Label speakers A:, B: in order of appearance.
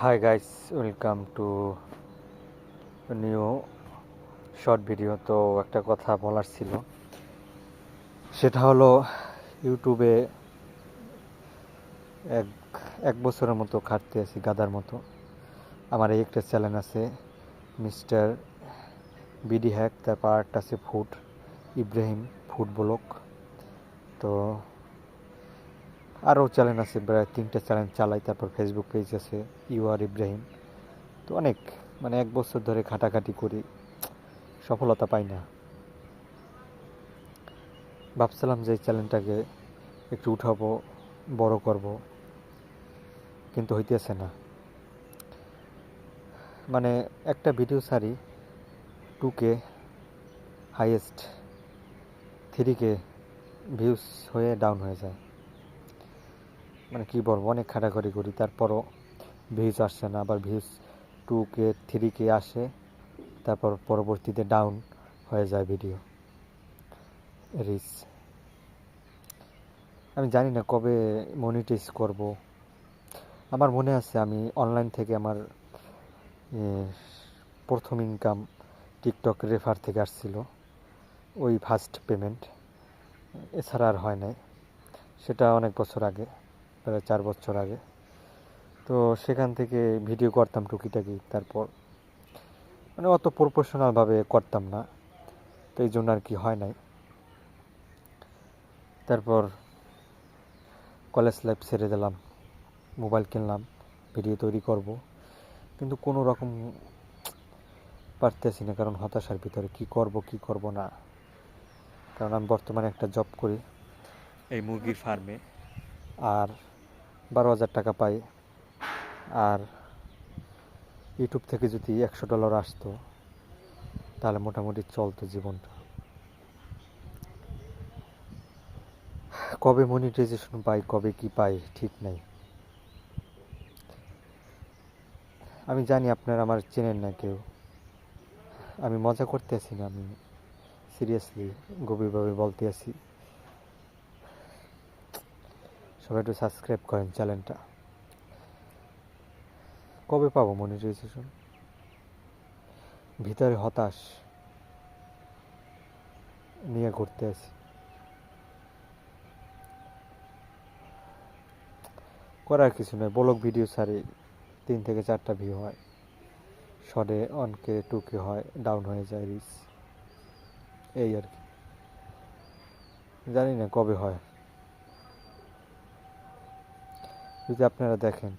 A: Hi guys, welcome to new short video. তো একটা কথা বলার ছিল, সেটা হলো ইউটিউবে এক এক বছরের মতো খাটতে আছি গাদার মতো। আমার এই একটা চ্যানেল আছে মিস্টার বিডি হ্যাক, তারপর আরেকটা আছে ফুড ইব্রাহিম ফুড ব্লগ। তো আরও চ্যানেল আছে, প্রায় 3টা চ্যানেল চালাই। তারপর ফেসবুক পেজ আছে ইউ আর ইব্রাহিম। তো অনেক এক বছর ধরে খাটাখাটি করি, সফলতা পাই না। ভাবছিলাম যে এই চ্যানেলটাকে একটু উঠাবো, বড় করব, কিন্তু হইতেছে না। একটা ভিডিও ছাড়ি 2K, হাইয়েস্ট 3K ভিউজ হয়ে ডাউন হয়ে যায়। কি বলবো, অনেক খাটাখাটি করি, তারপরও ভিউজ আসছে না। আবার ভিউজ 2K 3K আসে, তারপর পরবর্তীতে ডাউন হয়ে যায় ভিডিও রিচ। আমি জানি না কবে মনিটাইজ করব। আমার মনে আছে আমি অনলাইন থেকে আমার প্রথম ইনকাম টিকটক রেফার থেকে আসছিল, ওই ফার্স্ট পেমেন্ট। এছাড়া আর হয় নাই। সেটা অনেক বছর আগে, প্রায় 4 বছর আগে। তো সেখান থেকে ভিডিও করতাম টুকিটাকি, তারপর অত প্রফেশনালভাবে করতাম না, তো এই জন্য আর কি হয় নাই। তারপর কলেজ লাইফ ছেড়ে দিলাম, মোবাইল কিনলাম, ভিডিও তৈরি করব, কিন্তু কোনো রকম পারতেছি না, কারণ হতাশার ভিতরে কি করব না। কারণ আমি বর্তমানে একটা জব করি এই মুরগির ফার্মে, আর 12,000 টাকা পাই। আর ইউটিউব থেকে যদি $100 আসতো, তাহলে মোটামুটি চলতো জীবনটা। কবে মনিটাইজেশন পাই, কবে কি পাই ঠিক নাই। আমি জানি আপনারা আমার চেনেন না কেউ, আমি মজা করতে আসি না, আমি সিরিয়াসলি গভীরভাবে বলতে আসি। সবাই একটু সাবস্ক্রাইব করেন চ্যানেলটা। কবে পাবো মনিটাইজেশন? ভিতরে হতাশ নিয়ে ঘুরতে আসি। করার কিছু নয়, ব্লগ ভিডিও ছাড়ি, 3 থেকে 4টা ভিউ হয়, শর্টে 1K 2K হয়, ডাউন হয়ে যায় রিচ, এই আর কি। জানি না কবে হয়। যদি আপনারা দেখেন